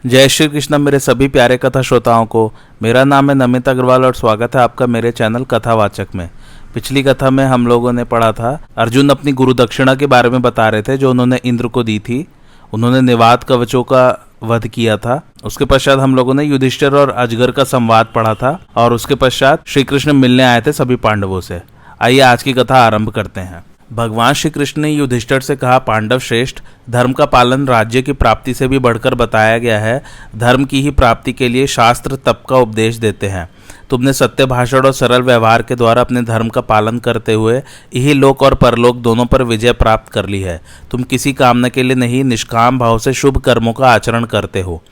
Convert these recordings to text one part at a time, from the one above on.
जय श्री कृष्ण मेरे सभी प्यारे कथा श्रोताओं को। मेरा नाम है नमित अग्रवाल और स्वागत है आपका मेरे चैनल कथावाचक में। पिछली कथा में हम लोगों ने पढ़ा था, अर्जुन अपनी गुरु दक्षिणा के बारे में बता रहे थे जो उन्होंने इंद्र को दी थी। उन्होंने निवात कवचों का वध किया था। उसके पश्चात हम लोगों ने युधिष्ठिर और अजगर का संवाद पढ़ा था और उसके पश्चात श्री कृष्ण मिलने आए थे सभी पांडवों से। आइए आज की कथा आरंभ करते हैं। भगवान श्री कृष्ण ने युधिष्ठिर से कहा, पांडव श्रेष्ठ, धर्म का पालन राज्य की प्राप्ति से भी बढ़कर बताया गया है। धर्म की ही प्राप्ति के लिए शास्त्र तप का उपदेश देते हैं। तुमने सत्य भाषण और सरल व्यवहार के द्वारा अपने धर्म का पालन करते हुए यही लोक और परलोक दोनों पर विजय प्राप्त कर ली है। तुम किसी कामना के लिए नहीं, निष्काम भाव से शुभ कर्मों का आचरण करते हो।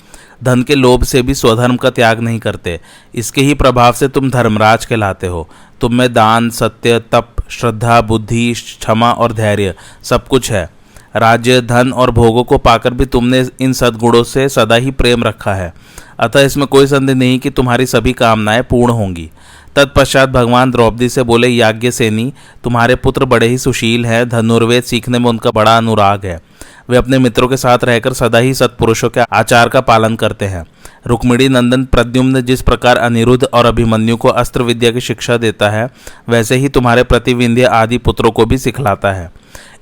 धन के लोभ से भी स्वधर्म का त्याग नहीं करते। इसके ही प्रभाव से तुम धर्मराज कहलाते हो। तुम में दान, सत्य, तप, श्रद्धा, बुद्धि, क्षमा और धैर्य सब कुछ है। राज्य, धन और भोगों को पाकर भी तुमने इन सद्गुणों से सदा ही प्रेम रखा है। अतः इसमें कोई संदेह नहीं कि तुम्हारी सभी कामनाएं पूर्ण होंगी। तत्पश्चात भगवान द्रौपदी से बोले, याज्ञसेनी, तुम्हारे पुत्र बड़े ही सुशील हैं। धनुर्वेद सीखने में उनका बड़ा अनुराग है। वे अपने मित्रों के साथ रहकर सदा ही सत्पुरुषों के आचार का पालन करते हैं। रुक्मिणी नंदन प्रद्युम्न जिस प्रकार अनिरुद्ध और अभिमन्यु को अस्त्र विद्या की शिक्षा देता है, वैसे ही तुम्हारे प्रतिविंध्य आदि पुत्रों को भी सिखलाता है।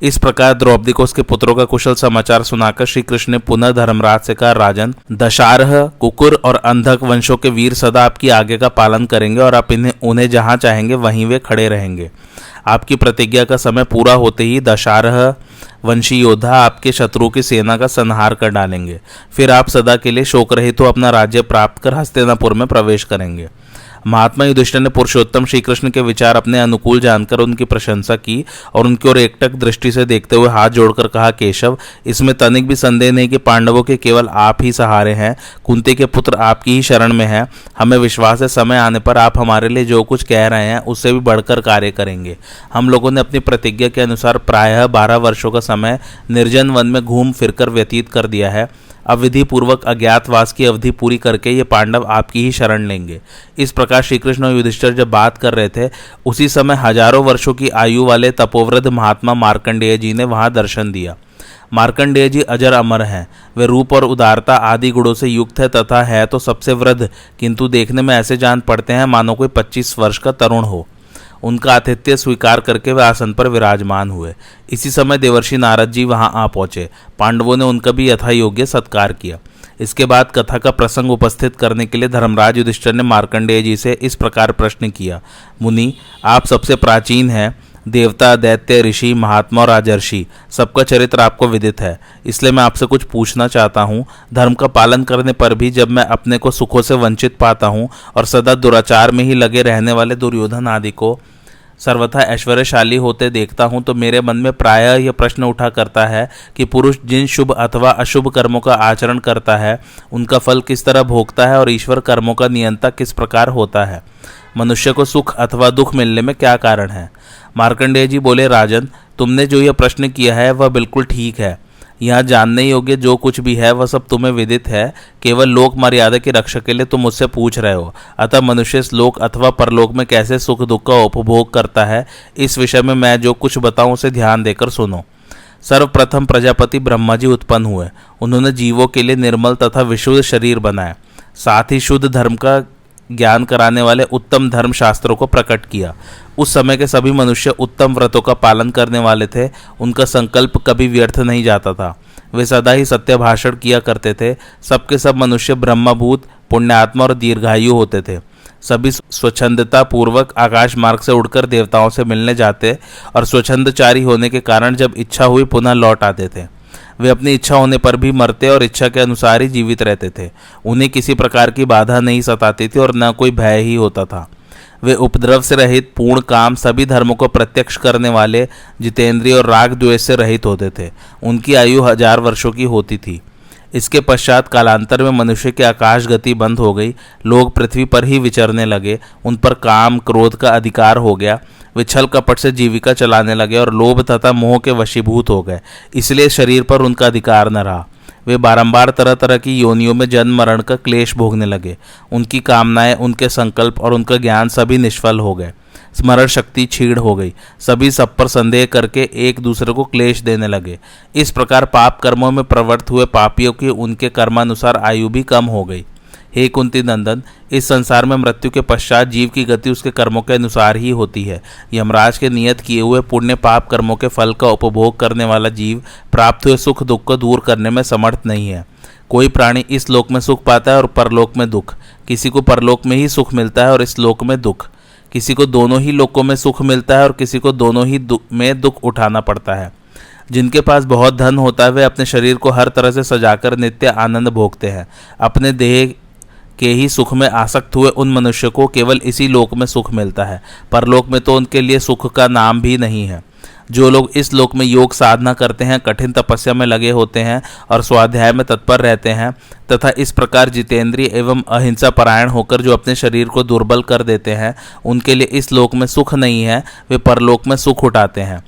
इस प्रकार द्रौपदी को उसके पुत्रों का कुशल समाचार सुनाकर श्री कृष्ण ने पुनः धर्मराज से कहा, राजन, दशारह, कुकुर और अंधक वंशों के वीर सदा आपकी आज्ञा का पालन करेंगे और आप उन्हें जहां चाहेंगे वहीं वे खड़े रहेंगे। आपकी प्रतिज्ञा का समय पूरा होते ही दशारह वंशी योद्धा आपके शत्रुओं की सेना का संहार कर डालेंगे। फिर आप सदा के लिए शोक रहित हो अपना राज्य प्राप्त कर हस्तिनापुर में प्रवेश करेंगे। महात्मा युधिष्ठिर ने पुरुषोत्तम श्री कृष्ण के विचार अपने अनुकूल जानकर उनकी प्रशंसा की और उनकी ओर एकटक दृष्टि से देखते हुए हाथ जोड़कर कहा, केशव, इसमें तनिक भी संदेह नहीं कि पांडवों के केवल आप ही सहारे हैं। कुंती के पुत्र आपकी ही शरण में हैं। हमें विश्वास है समय आने पर आप हमारे लिए जो कुछ कह रहे हैं उससे भी बढ़कर कार्य करेंगे। हम लोगों ने अपनी प्रतिज्ञा के अनुसार प्रायः 12 वर्षों का समय निर्जन वन में घूम फिरकर व्यतीत कर दिया है। अब विधि पूर्वक अज्ञातवास की अवधि पूरी करके ये पांडव आपकी ही शरण लेंगे। इस प्रकार श्री कृष्ण और युधिष्ठिर जब बात कर रहे थे, उसी समय हजारों वर्षों की आयु वाले तपोवृद्ध महात्मा मार्कंडेय जी ने वहां दर्शन दिया। मार्कंडेय जी अजर अमर हैं। वे रूप और उदारता आदि गुणों से युक्त है तथा है तो सबसे वृद्ध, किंतु देखने में ऐसे जान पड़ते हैं मानो कोई 25 वर्ष का तरुण हो। उनका आतिथ्य स्वीकार करके वे आसन पर विराजमान हुए। इसी समय देवर्षि नारद जी वहां आ पहुंचे। पांडवों ने उनका भी यथा योग्य सत्कार किया। इसके बाद कथा का प्रसंग उपस्थित करने के लिए धर्मराज युधिष्ठिर ने मार्कंडेय जी से इस प्रकार प्रश्न किया, मुनि, आप सबसे प्राचीन हैं। देवता, दैत्य, ऋषि, महात्मा और राजर्षि सबका चरित्र आपको विदित है। इसलिए मैं आपसे कुछ पूछना चाहता हूँ। धर्म का पालन करने पर भी जब मैं अपने को सुखों से वंचित पाता हूँ और सदा दुराचार में ही लगे रहने वाले दुर्योधन आदि को सर्वथा ऐश्वर्यशाली होते देखता हूँ, तो मेरे मन में प्रायः यह प्रश्न उठा करता है कि पुरुष जिन शुभ अथवा अशुभ कर्मों का आचरण करता है उनका फल किस तरह भोगता है और ईश्वर कर्मों का नियंता किस प्रकार होता है। मनुष्य को सुख अथवा दुख मिलने में क्या कारण है। मार्कंडेय जी बोले, राजन, तुमने जो यह प्रश्न किया है वह बिल्कुल ठीक है। यहाँ जानने योग्य जो कुछ भी है वह सब तुम्हें विदित है। केवल लोक मर्यादा की रक्षा के लिए तुम मुझसे पूछ रहे हो। अतः मनुष्य लोक अथवा परलोक में कैसे सुख दुख का उपभोग करता है, इस विषय में मैं जो कुछ बताऊं उसे ध्यान देकर सुनो। सर्वप्रथम प्रजापति ब्रह्मा जी उत्पन्न हुए। उन्होंने जीवों के लिए निर्मल तथा विशुद्ध शरीर बनाया। साथ ही शुद्ध धर्म का ज्ञान कराने वाले उत्तम धर्म शास्त्रों को प्रकट किया। उस समय के सभी मनुष्य उत्तम व्रतों का पालन करने वाले थे। उनका संकल्प कभी व्यर्थ नहीं जाता था। वे सदा ही सत्य भाषण किया करते थे। सबके सब मनुष्य ब्रह्मभूत, पुण्यात्मा और दीर्घायु होते थे। सभी स्वच्छंदता पूर्वक आकाश मार्ग से उड़कर देवताओं से मिलने जाते और स्वच्छंदचारी होने के कारण जब इच्छा हुई पुनः लौट आते थे। वे अपनी इच्छा होने पर भी मरते और इच्छा के अनुसार ही जीवित रहते थे। उन्हें किसी प्रकार की बाधा नहीं सताती थी और न कोई भय ही होता था। वे उपद्रव से रहित, पूर्ण काम, सभी धर्मों को प्रत्यक्ष करने वाले, जितेंद्रिय और राग द्वेष से रहित होते थे। उनकी आयु 1000 वर्षों की होती थी। इसके पश्चात कालांतर में मनुष्य की आकाश गति बंद हो गई। लोग पृथ्वी पर ही विचरने लगे। उन पर काम क्रोध का अधिकार हो गया। वे छल कपट से जीविका चलाने लगे और लोभ तथा मोह के वशीभूत हो गए। इसलिए शरीर पर उनका अधिकार न रहा। वे बारंबार तरह तरह की योनियों में जन्म मरण का क्लेश भोगने लगे। उनकी कामनाएं, उनके संकल्प और उनका ज्ञान सभी निष्फल हो गए। स्मरण शक्ति क्षीण हो गई। सभी सब पर संदेह करके एक दूसरे को क्लेश देने लगे। इस प्रकार पाप कर्मों में प्रवृत्त हुए पापियों की उनके कर्मानुसार आयु भी कम हो गई। हे कुंती नंदन, इस संसार में मृत्यु के पश्चात जीव की गति उसके कर्मों के अनुसार ही होती है। यमराज के नियत किए हुए पुण्य पाप कर्मों के फल का उपभोग करने वाला जीव प्राप्त हुए सुख दुख को दूर करने में समर्थ नहीं है। कोई प्राणी इस लोक में सुख पाता है और परलोक में दुख, किसी को परलोक में ही सुख मिलता है और इस लोक में दुख, किसी को दोनों ही लोकों में सुख मिलता है और किसी को दोनों ही में दुख उठाना पड़ता है। जिनके पास बहुत धन होता है वे अपने शरीर को हर तरह से सजाकर नित्य आनंद भोगते हैं। अपने देह के ही सुख में आसक्त हुए उन मनुष्य को केवल इसी लोक में सुख मिलता है, परलोक में तो उनके लिए सुख का नाम भी नहीं है। जो लोग इस लोक में योग साधना करते हैं, कठिन तपस्या में लगे होते हैं और स्वाध्याय में तत्पर रहते हैं तथा इस प्रकार जितेंद्रिय एवं अहिंसा परायण होकर जो अपने शरीर को दुर्बल कर देते हैं, उनके लिए इस लोक में सुख नहीं है, वे परलोक में सुख उठाते हैं।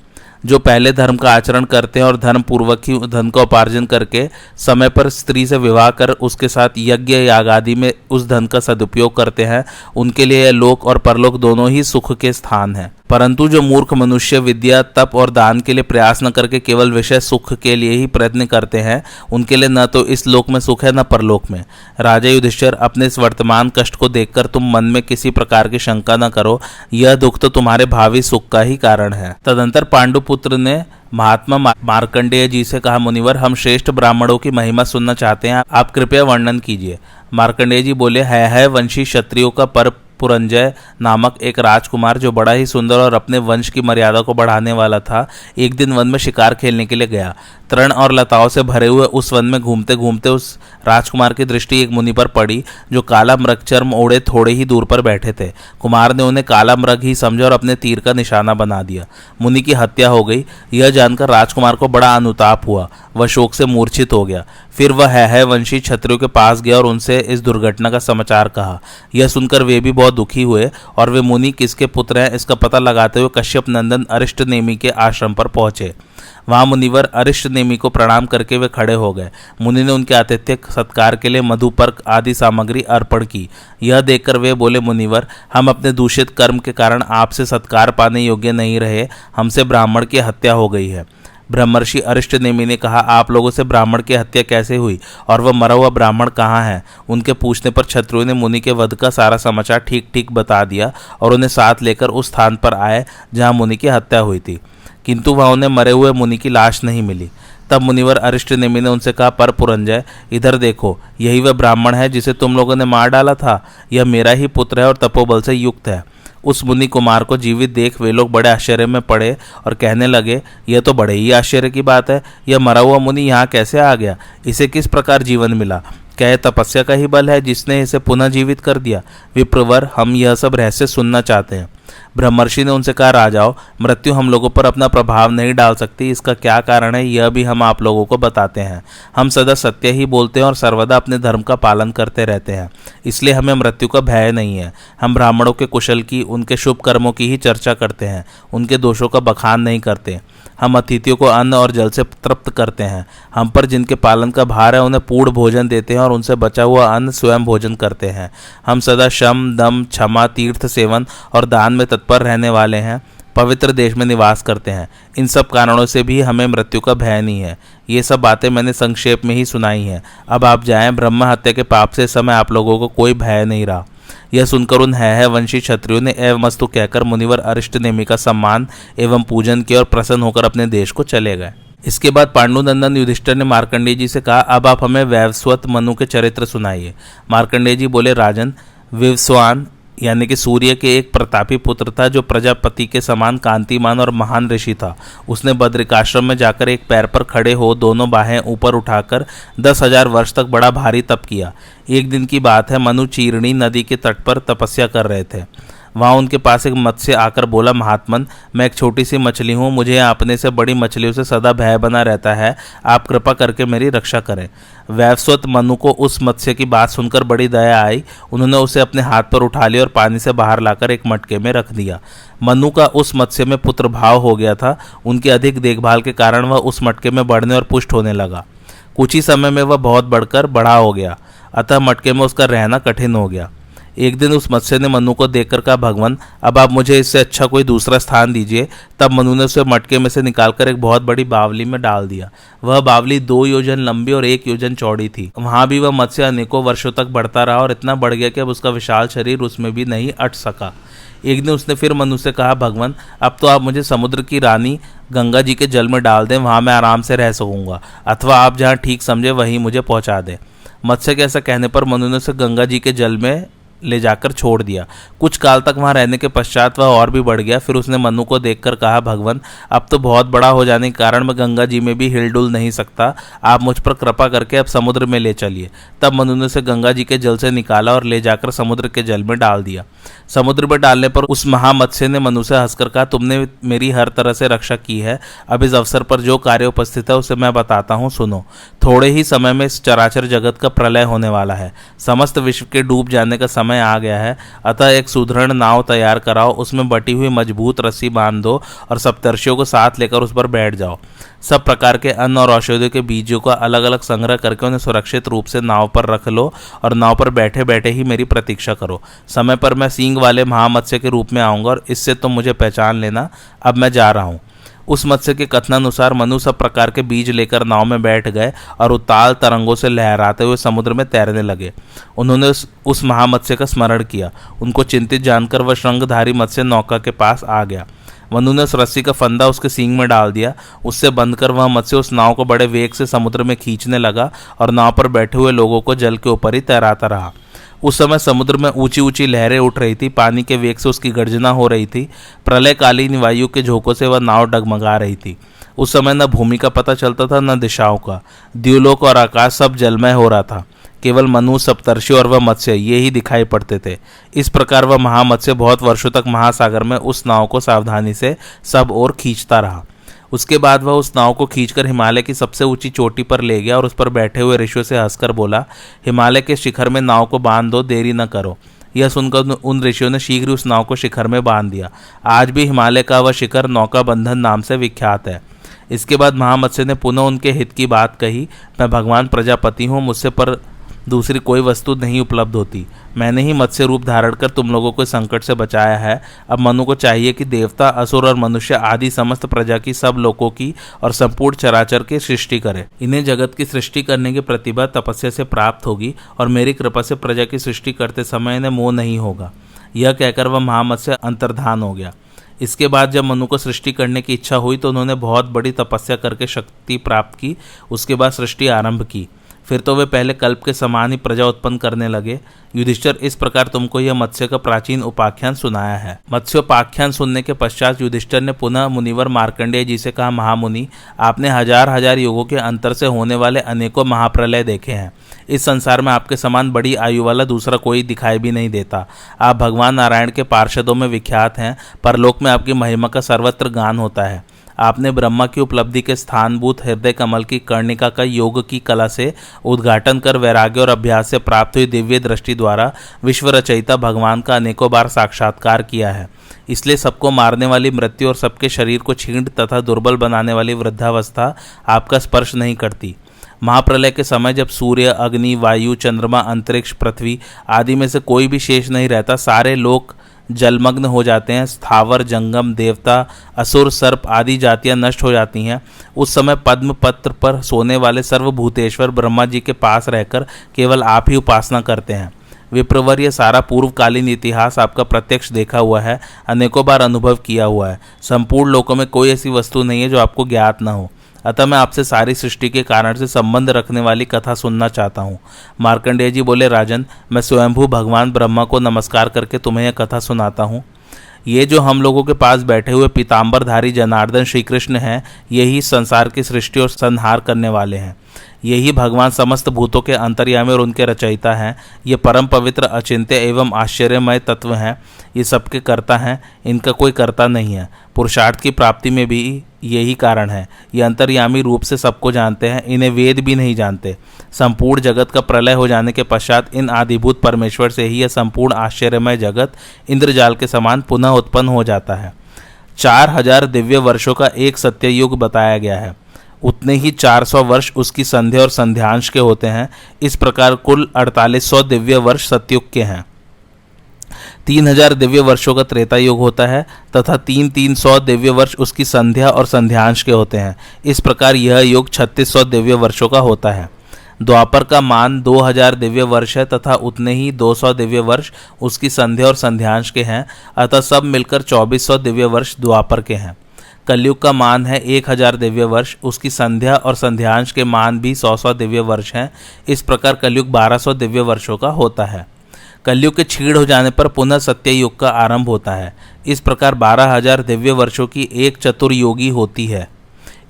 जो पहले धर्म का आचरण करते हैं और धर्म पूर्वक ही धन का उपार्जन करके समय पर स्त्री से विवाह कर उसके साथ यज्ञ याग आदि में उस धन का सदुपयोग करते हैं, उनके लिए यह लोक और परलोक दोनों ही सुख के स्थान हैं। परंतु जो मूर्ख मनुष्य विद्या तप और दान के लिए प्रयास न करके केवल विषय सुख के लिए ही प्रयत्न करते हैं, उनके लिए न तो इस लोक में सुख है न परलोक में। राजा युधिष्ठिर, अपने इस वर्तमान कष्ट को देखकर तुम मन में किसी प्रकार की शंका न करो, यह दुख तो तुम्हारे भावी सुख का ही कारण है। तदंतर पांडुपुत्र ने महात्मा मार्कंडेय जी से कहा, मुनिवर, हम श्रेष्ठ ब्राह्मणों की महिमा सुनना चाहते हैं, आप कृपया वर्णन कीजिए। मार्कंडेय जी बोले, है वंशी क्षत्रियों का पर पुरंजय नामक एक राजकुमार जो बड़ा ही सुंदर और अपने वंश की मर्यादा को बढ़ाने वाला था, एक दिन वन में शिकार खेलने के लिए गया। तृण और लताओं से भरे हुए उस वन में घूमते घूमते उस राजकुमार की दृष्टि एक मुनि पर पड़ी जो काला मृग चर्म ओढ़े थोड़े ही दूर पर बैठे थे। कुमार ने उन्हें काला मृग ही समझा और अपने तीर का निशाना बना दिया। मुनि की हत्या हो गई। यह जानकर राजकुमार को बड़ा अनुताप हुआ, वह शोक से मूर्छित हो गया। फिर वह है वंशी क्षत्रियों के पास गया और उनसे इस दुर्घटना का समाचार कहा। यह सुनकर वे भी बहुत दुखी हुए और वे मुनि किसके पुत्र हैं इसका पता लगाते हुए कश्यप नंदन अरिष्टनेमि के आश्रम पर पहुंचे। वहां मुनिवर अरिष्टनेमि को प्रणाम करके वे खड़े हो गए। मुनि ने उनके आतिथ्य सत्कार के लिए मधुपर्क आदि सामग्री अर्पण की। यह देखकर वे बोले, मुनिवर, हम अपने दूषित कर्म के कारण आपसे सत्कार पाने योग्य नहीं रहे, हमसे ब्राह्मण की हत्या हो गई है। ब्रह्मर्षि अरिष्टनेमि ने कहा, आप लोगों से ब्राह्मण की हत्या कैसे हुई और वह मरा हुआ ब्राह्मण कहाँ है? उनके पूछने पर क्षत्रियों ने मुनि के वध का सारा समाचार ठीक ठीक बता दिया और उन्हें साथ लेकर उस स्थान पर आए जहाँ मुनि की हत्या हुई थी, किंतु वहाँ उन्हें मरे हुए मुनि की लाश नहीं मिली। तब मुनिवर अरिष्टनेमि ने उनसे कहा, पर पुरंजय, इधर देखो, यही वह ब्राह्मण है जिसे तुम लोगों ने मार डाला था। यह मेरा ही पुत्र है और तपोबल से युक्त है। उस मुनि कुमार को जीवित देख वे लोग बड़े आश्चर्य में पड़े और कहने लगे, यह तो बड़े ही आश्चर्य की बात है, यह मरा हुआ मुनि यहाँ कैसे आ गया? इसे किस प्रकार जीवन मिला? क्या यह तपस्या का ही बल है जिसने इसे पुनः जीवित कर दिया? विप्रवर, हम यह सब रहस्य सुनना चाहते हैं। ब्रह्मर्षि ने उनसे कहा, राजाओं, मृत्यु हम लोगों पर अपना प्रभाव नहीं डाल सकती। इसका क्या कारण है यह भी हम आप लोगों को बताते हैं। हम सदा सत्य ही बोलते हैं और सर्वदा अपने धर्म का पालन करते रहते हैं, इसलिए हमें मृत्यु का भय नहीं है। हम ब्राह्मणों के कुशल की, उनके शुभ कर्मों की ही चर्चा करते हैं, उनके दोषों का बखान नहीं करते। हम अतिथियों को अन्न और जल से तृप्त करते हैं। हम पर जिनके पालन का भार है उन्हें पूर्ण भोजन देते हैं और उनसे बचा हुआ अन्न स्वयं भोजन करते हैं। हम सदा शम दम क्षमा तीर्थ सेवन और दान में तत्पर रहने वाले हैं, पवित्र देश में निवास करते हैं। इन सब कारणों से भी हमें मृत्यु का भय नहीं है। ये सब बातें मैंने संक्षेप में ही सुनाई हैं। अब आप जाएं, ब्रह्म हत्या के पाप से इस समय आप लोगों को कोई भय नहीं रहा। यह सुनकर उन है वंशी क्षत्रियों ने एवमस्तु कहकर मुनिवर अरिष्टनेमि का सम्मान एवं पूजन किया और प्रसन्न होकर अपने देश को चले गए। इसके बाद पांडुनंदन युधिष्ठिर ने मार्कंडेय जी से कहा, अब आप हमें वैवस्वत मनु के चरित्र सुनाइए। मार्कंडेय जी बोले, राजन, विवस्वान यानी कि सूर्य के एक प्रतापी पुत्र था जो प्रजापति के समान कांतिमान और महान ऋषि था। उसने बद्रिकाश्रम में जाकर एक पैर पर खड़े हो दोनों बाहें ऊपर उठाकर 10,000 वर्ष तक बड़ा भारी तप किया। एक दिन की बात है, मनु चीरणी नदी के तट पर तपस्या कर रहे थे। वहाँ उनके पास एक मत्स्य आकर बोला, महात्मन, मैं एक छोटी सी मछली हूँ, मुझे अपने से बड़ी मछलियों से सदा भय बना रहता है, आप कृपा करके मेरी रक्षा करें। वैवस्वत मनु को उस मत्स्य की बात सुनकर बड़ी दया आई। उन्होंने उसे अपने हाथ पर उठा लिया और पानी से बाहर लाकर एक मटके में रख दिया। मनु का उस मत्स्य में पुत्र भाव हो गया था। उनकी अधिक देखभाल के कारण वह उस मटके में बढ़ने और पुष्ट होने लगा। कुछ ही समय में वह बहुत बढ़कर बड़ा हो गया, अतः मटके में उसका रहना कठिन हो गया। एक दिन उस मत्स्य ने मनु को देखकर कहा, भगवान अब आप मुझे इससे अच्छा कोई दूसरा स्थान दीजिए। तब मनु ने उसे मटके में से निकालकर एक बहुत बड़ी बावली में डाल दिया। वह बावली 2 योजन लंबी और 1 योजन चौड़ी थी। वहां भी वह मत्स्य अनेकों वर्षों तक बढ़ता रहा और इतना बढ़ गया कि अब उसका विशाल शरीर उसमें भी नहीं अट सका। एक दिन उसने फिर मनु से कहा, भगवान अब तो आप मुझे समुद्र की रानी गंगा जी के जल में डाल दें, वहां मैं आराम से रह सकूंगा, अथवा आप जहां ठीक समझे वहीं मुझे पहुंचा दें। मत्स्य के ऐसा कहने पर मनु ने उसे गंगा जी के जल में ले जाकर छोड़ दिया। कुछ काल तक वहां रहने के पश्चात वह और भी बढ़ गया। फिर उसने मनु को देखकर कहा, भगवान अब तो बहुत बड़ा हो जाने के कारण मैं गंगा जी में भी हिलडुल नहीं सकता, आप मुझ पर कृपा करके अब समुद्र में ले चलिए। तब मनु ने उसे गंगा जी के जल से निकाला और ले जाकर समुद्र के जल में डाल दिया। समुद्र में डालने पर उस महामत्स्य ने मनु से हंसकर कहा, तुमने मेरी हर तरह से रक्षा की है। अब इस अवसर पर जो कार्य उपस्थित है उसे मैं बताता हूँ, सुनो। थोड़े ही समय में इस चराचर जगत का प्रलय होने वाला है। समस्त विश्व के डूब जाने का समय आ गया है। अतः एक सुदृढ़ नाव तैयार कराओ, उसमें बटी हुई मजबूत रस्सी बांध दो और सप्तर्षियों को साथ लेकर उस पर बैठ जाओ। सब प्रकार के अन्न और औषधियों के बीजों का अलग अलग संग्रह करके उन्हें सुरक्षित रूप से नाव पर रख लो और नाव पर बैठे बैठे ही मेरी प्रतीक्षा करो। समय पर मैं सींग वाले महामत्स्य के रूप में आऊंगा और इससे तुम मुझे पहचान लेना। अब मैं जा रहा हूँ। उस मत्स्य के कथनानुसार मनु सब प्रकार के बीज लेकर नाव में बैठ गए और उताल तरंगों से लहराते हुए समुद्र में तैरने लगे। उन्होंने उस महामत्स्य का स्मरण किया। उनको चिंतित जानकर वह श्रृंगधारी मत्स्य नौका के पास आ गया। मनु ने उस रस्सी का फंदा उसके सींग में डाल दिया। उससे बंधकर वह मत्स्य उस नाव को बड़े वेग से समुद्र में खींचने लगा और नाव पर बैठे हुए लोगों को जल के ऊपर ही तैराता रहा। उस समय समुद्र में ऊंची ऊंची लहरें उठ रही थी। पानी के वेग से उसकी गर्जना हो रही थी। प्रलयकालीन वायु के झोंकों से वह नाव डगमगा रही थी। उस समय न भूमि का पता चलता था न दिशाओं का। द्युलोक और आकाश सब जलमय हो रहा था। केवल मनु, सप्तर्षि और वह मत्स्य ये ही दिखाई पड़ते थे। इस प्रकार वह महामत्स्य बहुत वर्षों तक महासागर में उस नाव को सावधानी से सब ओर खींचता रहा। उसके बाद वह उस नाव को खींचकर हिमालय की सबसे ऊंची चोटी पर ले गया और उस पर बैठे हुए ऋषियों से हंसकर बोला, हिमालय के शिखर में नाव को बांध दो, देरी न करो। यह सुनकर उन ऋषियों ने शीघ्र ही उस नाव को शिखर में बांध दिया। आज भी हिमालय का वह शिखर नौका बंधन नाम से विख्यात है। इसके बाद महामत्स्य ने पुनः उनके हित की बात कही, मैं भगवान प्रजापति हूँ, मुझसे पर दूसरी कोई वस्तु नहीं उपलब्ध होती। मैंने ही मत्स्य रूप धारण कर तुम लोगों को संकट से बचाया है। अब मनु को चाहिए कि देवता, असुर और मनुष्य आदि समस्त प्रजा की, सब लोगों की और संपूर्ण चराचर की सृष्टि करे। इन्हें जगत की सृष्टि करने की प्रतिभा तपस्या से प्राप्त होगी और मेरी कृपा से प्रजा की सृष्टि करते समय इन्हें मोह नहीं होगा। यह कहकर वह महामत्स्य अंतर्धान हो गया। इसके बाद जब मनु को सृष्टि करने की इच्छा हुई तो उन्होंने बहुत बड़ी तपस्या करके शक्ति प्राप्त की। उसके बाद सृष्टि आरंभ की। फिर तो वे पहले कल्प के समान ही प्रजा उत्पन्न करने लगे। युधिष्ठिर, इस प्रकार तुमको यह मत्स्य का प्राचीन उपाख्यान सुनाया है। मत्स्योपाख्यान सुनने के पश्चात युधिष्ठिर ने पुनः मुनिवर मार्कंडेय जी से कहा, महामुनि, आपने हजार हजार युगों के अंतर से होने वाले अनेकों महाप्रलय देखे हैं। इस संसार में आपके समान बड़ी आयु वाला दूसरा कोई दिखाई भी नहीं देता। आप भगवान नारायण के पार्षदों में विख्यात हैं। परलोक में आपकी महिमा का सर्वत्र गान होता है। आपने ब्रह्मा की उपलब्धि के स्थानभूत हृदय कमल की कर्णिका का योग की कला से उद्घाटन कर वैराग्य और अभ्यास से प्राप्त हुई दिव्य दृष्टि द्वारा विश्व रचयिता भगवान का अनेकों बार साक्षात्कार किया है। इसलिए सबको मारने वाली मृत्यु और सबके शरीर को छींट तथा दुर्बल बनाने वाली वृद्धावस्था आपका स्पर्श नहीं करती। महाप्रलय के समय जब सूर्य, अग्नि, वायु, चंद्रमा, अंतरिक्ष, पृथ्वी आदि में से कोई भी शेष नहीं रहता, सारे लोक जलमग्न हो जाते हैं, स्थावर, जंगम, देवता, असुर, सर्प आदि जातियां नष्ट हो जाती हैं, उस समय पद्म पत्र पर सोने वाले सर्वभूतेश्वर ब्रह्मा जी के पास रहकर केवल आप ही उपासना करते हैं। विप्रवर, यह सारा पूर्वकालीन इतिहास आपका प्रत्यक्ष देखा हुआ है, अनेकों बार अनुभव किया हुआ है। संपूर्ण लोकों में कोई ऐसी वस्तु नहीं है जो आपको ज्ञात न हो। अतः मैं आपसे सारी सृष्टि के कारण से संबंध रखने वाली कथा सुनना चाहता हूँ। मार्कंडेय जी बोले, राजन, मैं स्वयंभू भगवान ब्रह्मा को नमस्कार करके तुम्हें यह कथा सुनाता हूँ। ये जो हम लोगों के पास बैठे हुए पीताम्बरधारी जनार्दन श्री कृष्ण हैं, यही संसार की सृष्टि और संहार करने वाले हैं। यही भगवान समस्त भूतों के अंतर्यामी और उनके रचयिता हैं। ये परम पवित्र, अचिंत्य एवं आश्चर्यमय तत्व हैं। ये सबके कर्ता हैं, इनका कोई कर्ता नहीं है। पुरुषार्थ की प्राप्ति में भी यही कारण है। ये अंतर्यामी रूप से सबको जानते हैं, इन्हें वेद भी नहीं जानते। संपूर्ण जगत का प्रलय हो जाने के पश्चात इन आदिभूत परमेश्वर से ही यह संपूर्ण आश्चर्यमय जगत इंद्रजाल के समान पुनः उत्पन्न हो जाता है। 4000 दिव्य वर्षों का एक सत्ययुग बताया गया है। उतने ही 400 वर्ष उसकी संध्या और संध्यांश के होते हैं। इस प्रकार कुल 4800 दिव्य वर्ष सतयुग के हैं। 3000 दिव्य वर्षों का त्रेता युग होता है तथा 300 दिव्य वर्ष उसकी संध्या और संध्यांश के होते हैं। इस प्रकार यह युग 3600 दिव्य वर्षों का होता है। द्वापर का मान 2000 दिव्य वर्ष है तथा उतने ही 200 दिव्य वर्ष उसकी संध्या और संध्यांश के हैं, अतः सब मिलकर 2400 दिव्य वर्ष द्वापर के हैं। कलयुग का मान है 1000 दिव्य वर्ष, उसकी संध्या और संध्यांश के मान भी 100 दिव्य वर्ष हैं। इस प्रकार कलयुग 1200 दिव्य वर्षों का होता है। कलयुग के क्षीण हो जाने पर पुनः सत्ययुग का आरंभ होता है। इस प्रकार 12000 दिव्य वर्षों की एक चतुर्योगी होती है।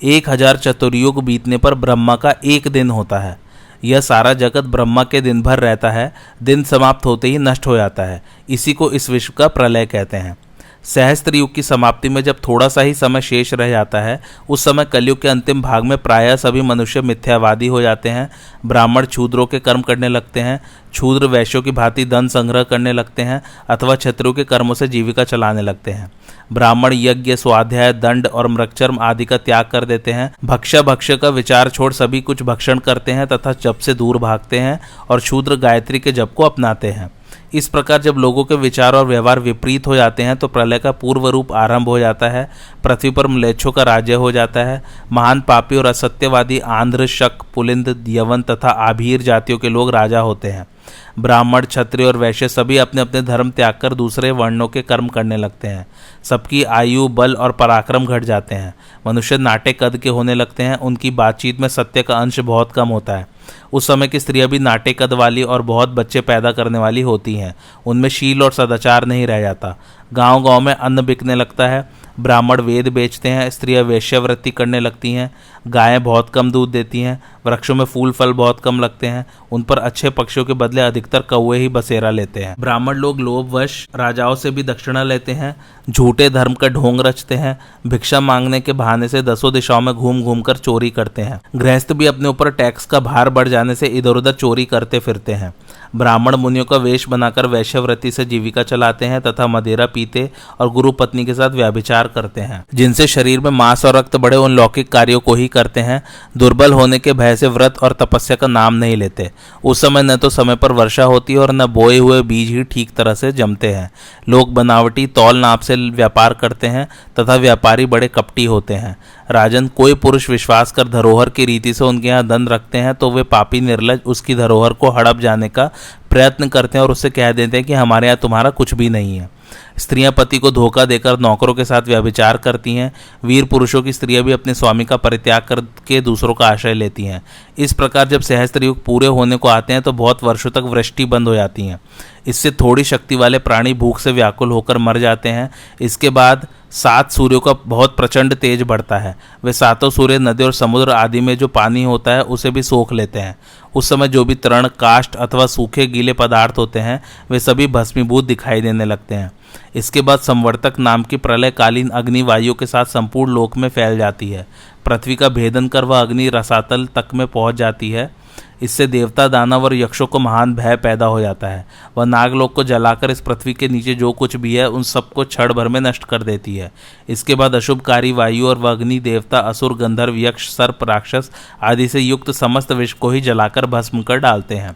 1000 चतुर्युग बीतने पर ब्रह्मा का एक दिन होता है। यह सारा जगत ब्रह्मा के दिन भर रहता है, दिन समाप्त होते ही नष्ट हो जाता है। इसी को इस विश्व का प्रलय कहते हैं। सहस्त्र युग की समाप्ति में जब थोड़ा सा ही समय शेष रह जाता है, उस समय कलयुग के अंतिम भाग में प्रायः सभी मनुष्य मिथ्यावादी हो जाते हैं। ब्राह्मण शूद्रों के कर्म करने लगते हैं, शूद्र वैश्यों की भांति धन संग्रह करने लगते हैं अथवा क्षत्रियों के कर्मों से जीविका चलाने लगते हैं। ब्राह्मण यज्ञ, स्वाध्याय, दंड और मृगचर्म आदि का त्याग कर देते हैं। भक्ष्य का विचार छोड़ सभी कुछ भक्षण करते हैं तथा जप से दूर भागते हैं और शूद्र गायत्री के जप को अपनाते हैं। इस प्रकार जब लोगों के विचार और व्यवहार विपरीत हो जाते हैं तो प्रलय का पूर्व रूप आरंभ हो जाता है। पृथ्वी पर म्लेच्छों का राज्य हो जाता है। महान पापी और असत्यवादी आंध्र, शक, पुलिंद, यवन तथा आभीर जातियों के लोग राजा होते हैं। ब्राह्मण, क्षत्रिय और वैश्य सभी अपने अपने धर्म त्याग कर दूसरे वर्णों के कर्म करने लगते हैं। सबकी आयु, बल और पराक्रम घट जाते हैं। मनुष्य नाटे कद के होने लगते हैं। उनकी बातचीत में सत्य का अंश बहुत कम होता है। उस समय की स्त्रियां भी नाटे कद वाली और बहुत बच्चे पैदा करने वाली होती हैं। उनमें शील और सदाचार नहीं रह जाता। गांव गांव में अन्न बिकने लगता है। ब्राह्मण वेद बेचते हैं, स्त्रियां वेश्यावृत्ति करने लगती हैं। गायें बहुत कम दूध देती हैं। वृक्षों में फूल फल बहुत कम लगते हैं। उन पर अच्छे पक्षियों के बदले अधिकतर कौवे ही बसेरा लेते हैं। ब्राह्मण लोग लोभवश राजाओं से भी दक्षिणा लेते हैं, झूठे धर्म का ढोंग रचते हैं, भिक्षा मांगने के बहाने से 10 दिशाओं में घूम घूम कर चोरी करते हैं। गृहस्थ भी अपने ऊपर टैक्स का भार बढ़ जाने से इधर उधर चोरी करते फिरते हैं। ब्राह्मण मुनियों का वेश बनाकर वैश्यवृत्ति से जीविका चलाते हैं तथा मदिरा पीते और गुरु पत्नी के साथ व्यभिचार करते हैं। जिनसे शरीर में मांस और रक्त बढ़े उन लौकिक कार्यों को ही करते हैं। दुर्बल होने के भय से व्रत और तपस्या का नाम नहीं लेते। उस समय न तो समय पर वर्षा होती है और न बोए हुए बीज ही ठीक तरह से जमते हैं। लोग बनावटी तौल नाप से व्यापार करते हैं तथा व्यापारी बड़े कपटी होते हैं। राजन, कोई पुरुष विश्वास कर धरोहर की रीति से उनके यहाँ धन रखते हैं तो वे पापी निर्लज उसकी धरोहर को हड़प जाने का प्रयत्न करते हैं और उससे कह देते हैं कि हमारे यहाँ तुम्हारा कुछ भी नहीं है। स्त्रियां पति को धोखा देकर नौकरों के साथ व्यभिचार करती हैं। वीर पुरुषों की स्त्रियां भी अपने स्वामी का परित्याग करके दूसरों का आश्रय लेती हैं। इस प्रकार जब सहस्त्र युग पूरे होने को आते हैं तो बहुत वर्षों तक वृष्टि बंद हो जाती है। इससे थोड़ी शक्ति वाले प्राणी भूख से व्याकुल होकर मर जाते हैं। इसके बाद 7 सूर्यों का बहुत प्रचंड तेज बढ़ता है। वे 7 सूर्य नदी और समुद्र आदि में जो पानी होता है उसे भी सोख लेते हैं। उस समय जो भी तृण, काष्ठ अथवा सूखे गीले पदार्थ होते हैं वे सभी भस्मीभूत दिखाई देने लगते हैं। इसके बाद संवर्तक नाम की प्रलयकालीन अग्नि वायु के साथ संपूर्ण लोक में फैल जाती है। पृथ्वी का भेदन कर वह अग्नि रसातल तक में पहुंच जाती है। इससे देवता, दानव और यक्षों को महान भय पैदा हो जाता है। वह नागलोक को जलाकर इस पृथ्वी के नीचे जो कुछ भी है उन सबको क्षण भर में नष्ट कर देती है। इसके बाद अशुभकारी वायु और वह अग्नि देवता, असुर, गंधर्व, यक्ष, सर्प, राक्षस आदि से युक्त समस्त विश्व को ही जलाकर भस्म कर डालते हैं।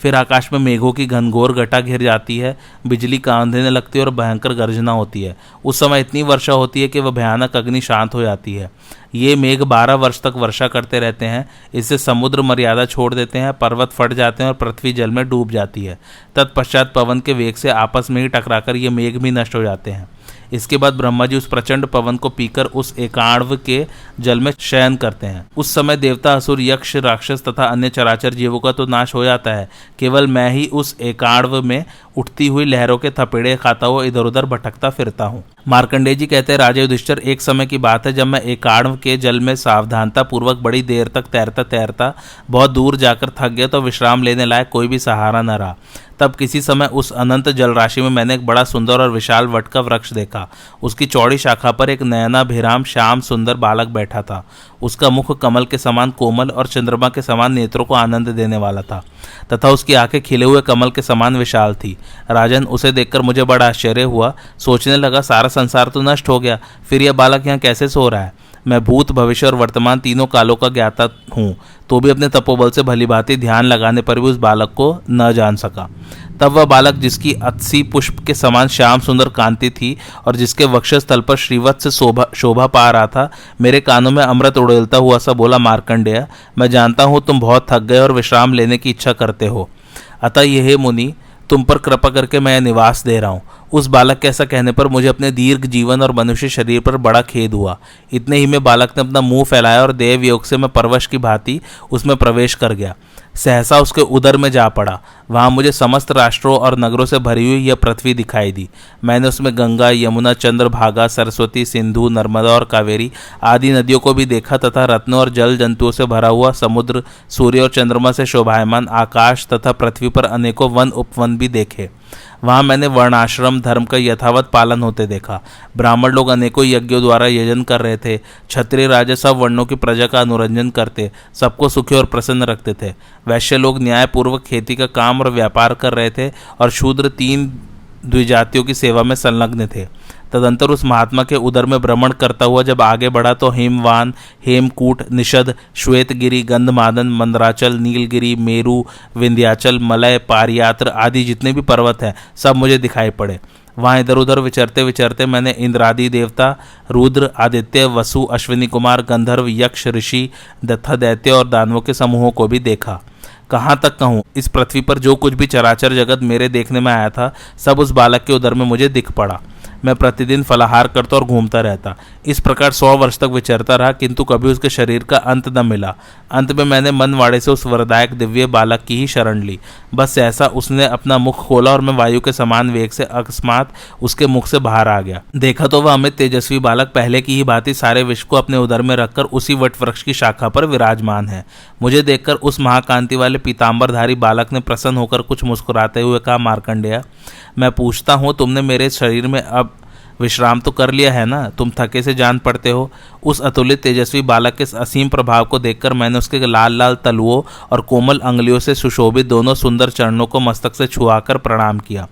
फिर आकाश में मेघों की घनघोर घटा घिर जाती है। बिजली कांधने लगती है और भयंकर गर्जना होती है। उस समय इतनी वर्षा होती है कि वह भयानक अग्नि शांत हो जाती है। ये मेघ 12 वर्ष तक वर्षा करते रहते हैं। इससे समुद्र मर्यादा छोड़ देते हैं, पर्वत फट जाते हैं और पृथ्वी जल में डूब जाती है। तत्पश्चात पवन के वेग से आपस में ही टकराकर ये मेघ भी नष्ट हो जाते हैं। इसके बाद ब्रह्मा जी उस प्रचंड पवन को पीकर उस एकाण्व के जल में शयन करते हैं। उस समय देवता, असुर, यक्ष, राक्षस तथा अन्य चराचर जीवों का तो नाश हो जाता है। केवल मैं ही उस एकाण्व में उठती हुई लहरों के थपेड़े खाता हुआ इधर उधर भटकता फिरता हूँ। मार्कंडेय जी कहते हैं, राजा युधिष्ठिर, एक समय की बात है जब मैं एकाण्व के जल में सावधानता पूर्वक बड़ी देर तक तैरता तैरता बहुत दूर जाकर थक गया तो विश्राम लेने लायक कोई भी सहारा न रहा। तब किसी समय उस अनंत जलराशि में मैंने एक बड़ा सुंदर और विशाल वट का वृक्ष देखा। उसकी चौड़ी शाखा पर एक नयनाभिराम श्याम सुंदर बालक बैठा था। उसका मुख कमल के समान कोमल और चंद्रमा के समान नेत्रों को आनंद देने वाला था तथा उसकी आंखें खिले हुए कमल के समान विशाल थी। राजन, उसे देखकर मुझे बड़ा आश्चर्य हुआ। सोचने लगा, सारा संसार तो नष्ट हो गया, फिर यह बालक यहाँ कैसे सो रहा है? मैं भूत, भविष्य और वर्तमान तीनों कालों का ज्ञाता हूँ, तो भी अपने तपोबल से भलीभांति ध्यान लगाने पर भी उस बालक को न जान सका। तब वह बालक जिसकी अतसी पुष्प के समान श्याम सुंदर कांति थी और जिसके वक्षस्थल पर श्रीवत्स से शोभा पा रहा था, मेरे कानों में अमृत उड़ेलता हुआ सा बोला, मार्कंडेय, मैं जानता हूँ तुम बहुत थक गए और विश्राम लेने की इच्छा करते हो, अतः यह मुनि तुम पर कृपा करके मैं निवास दे रहा हूँ। उस बालक के ऐसा कहने पर मुझे अपने दीर्घ जीवन और मनुष्य शरीर पर बड़ा खेद हुआ। इतने ही में बालक ने अपना मुंह फैलाया और देव योग से मैं परवश की भांति उसमें प्रवेश कर गया। सहसा उसके उदर में जा पड़ा। वहां मुझे समस्त राष्ट्रों और नगरों से भरी हुई यह पृथ्वी दिखाई दी। मैंने उसमें गंगा, यमुना, चंद्रभागा, सरस्वती, सिंधु, नर्मदा और कावेरी आदि नदियों को भी देखा तथा रत्नों और जल जंतुओं से भरा हुआ समुद्र, सूर्य और चंद्रमा से शोभायमान आकाश तथा पृथ्वी पर अनेकों वन उपवन भी देखे। वहां मैंने वर्णाश्रम धर्म का यथावत पालन होते देखा। ब्राह्मण लोग अनेकों यज्ञों द्वारा यजन कर रहे थे। क्षत्रिय राजा सब वर्णों की प्रजा का अनुरंजन करते, सबको सुखी और प्रसन्न रखते थे। वैश्य लोग न्यायपूर्वक खेती का काम और व्यापार कर रहे थे और शूद्र तीन द्विजातियों की सेवा में संलग्न थे। तदंतर उस महात्मा के उदर में भ्रमण करता हुआ जब आगे बढ़ा तो हेमवान, हेमकूट, निषद, श्वेतगिरी, गंधमादन, मंदराचल, नीलगिरी, मेरु, विंध्याचल, मलय, पारियात्र आदि जितने भी पर्वत हैं सब मुझे दिखाई पड़े। वहाँ इधर उधर विचरते विचरते मैंने इंद्रादि देवता, रुद्र, आदित्य, वसु, अश्विनी कुमार, गंधर्व, यक्ष, ऋषि, दत्ता दैत्य और दानवों के समूहों को भी देखा। कहाँ तक कहूँ, इस पृथ्वी पर जो कुछ भी चराचर जगत मेरे देखने में आया था सब उस बालक के उदर में मुझे दिख पड़ा। मैं प्रतिदिन फलाहार करता और घूमता रहता। इस प्रकार 100 वर्ष तक विचरता रहा, किंतु कभी उसके शरीर का अंत न मिला। अंत में मैंने मनवाड़े से उस वरदायक दिव्य बालक की ही शरण ली। बस ऐसा उसने अपना मुख खोला और मैं वायु के समान वेग से अकस्मात उसके मुख से बाहर आ गया। देखा तो वह अमित तेजस्वी बालक पहले की ही भांति सारे विश्व को अपने उदर में रखकर उसी वट वृक्ष की शाखा पर विराजमान है। मुझे देखकर उस महाकांति वाले पीतांबरधारी बालक ने प्रसन्न होकर कुछ मुस्कुराते हुए कहा, मार्कंडेय, मैं पूछता हूँ, तुमने मेरे शरीर में अब विश्राम तो कर लिया है ना? तुम थके से जान पड़ते हो। उस अतुलित तेजस्वी बालक के असीम प्रभाव को देखकर मैंने उसके लाल लाल तलुओं और कोमल अंगुलियों से सुशोभित दोनों सुंदर चरणों को मस्तक से छुआकर प्रणाम किया।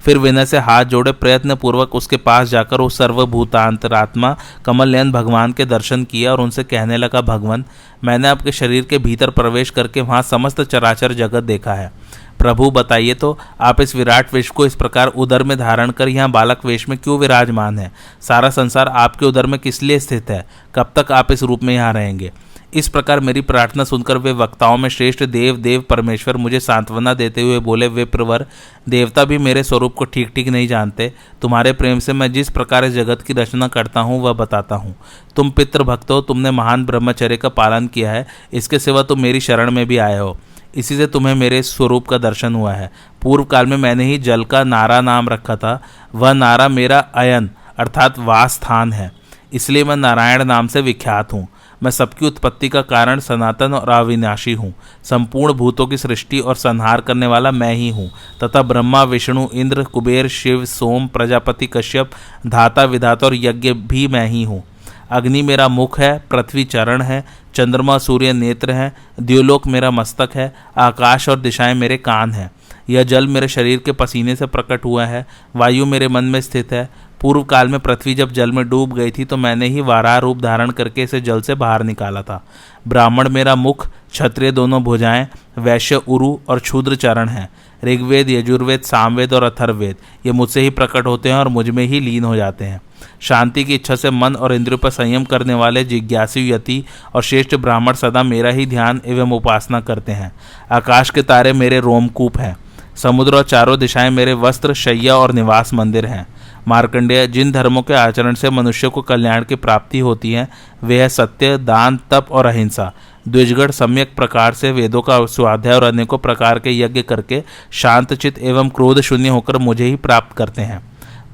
फिर विनय से हाथ जोड़े प्रयत्न पूर्वक उसके पास जाकर उस सर्वभूतांतरात्मा कमल नयन भगवान के दर्शन किया और उनसे कहने लगा, भगवान, मैंने आपके शरीर के भीतर प्रवेश करके वहाँ समस्त चराचर जगत देखा है। प्रभु बताइए तो, आप इस विराट विश्व को इस प्रकार उदर में धारण कर यहाँ बालक वेश में क्यों विराजमान है? सारा संसार आपके उदर में किस लिए स्थित है? कब तक आप इस रूप में यहाँ रहेंगे? इस प्रकार मेरी प्रार्थना सुनकर वे वक्ताओं में श्रेष्ठ देव परमेश्वर मुझे सांत्वना देते हुए बोले, विप्रवर, देवता भी मेरे स्वरूप को ठीक ठीक नहीं जानते। तुम्हारे प्रेम से मैं जिस प्रकार इस जगत की रचना करता हूँ वह बताता हूँ। तुम पितृभक्त हो, तुमने महान ब्रह्मचर्य का पालन किया है, इसके सिवा तुम मेरी शरण में भी आए हो, इसी से तुम्हें मेरे स्वरूप का दर्शन हुआ है। पूर्व काल में मैंने ही जल का नारा नाम रखा था। वह नारा मेरा अयन अर्थात वास स्थान है, इसलिए मैं नारायण नाम से विख्यात हूँ। मैं सबकी उत्पत्ति का कारण, सनातन और अविनाशी हूँ। संपूर्ण भूतों की सृष्टि और संहार करने वाला मैं ही हूँ तथा ब्रह्मा, विष्णु, इंद्र, कुबेर, शिव, सोम, प्रजापति, कश्यप, धाता, विधाता और यज्ञ भी मैं ही हूँ। अग्नि मेरा मुख है, पृथ्वी चरण है, चंद्रमा सूर्य नेत्र है, द्युलोक मेरा मस्तक है, आकाश और दिशाएं मेरे कान हैं। यह जल मेरे शरीर के पसीने से प्रकट हुआ है, वायु मेरे मन में स्थित है। पूर्व काल में पृथ्वी जब जल में डूब गई थी तो मैंने ही वाराह रूप धारण करके इसे जल से बाहर निकाला था। ब्राह्मण मेरा मुख, क्षत्रिय दोनों भुजाएं, वैश्य उरु और क्षूद्र चरण हैं। ऋग्वेद, यजुर्वेद, सामवेद और अथर्ववेद ये मुझसे ही प्रकट होते हैं और मुझ में ही लीन हो जाते हैं। शांति की इच्छा से मन और इंद्रियों पर संयम करने वाले जिज्ञासु यति और श्रेष्ठ ब्राह्मण सदा मेरा ही ध्यान एवं उपासना करते हैं। आकाश के तारे मेरे रोमकूप हैं, समुद्र और चारों दिशाएं मेरे वस्त्र, शैया और निवास मंदिर हैं। मार्कंडेय, जिन धर्मों के आचरण से मनुष्य को कल्याण की प्राप्ति होती है वे है सत्य, दान, तप और अहिंसा। द्विजगण सम्यक प्रकार से वेदों का स्वाध्याय और अनेकों प्रकार के यज्ञ करके शांतचित एवं क्रोध शून्य होकर मुझे ही प्राप्त करते हैं।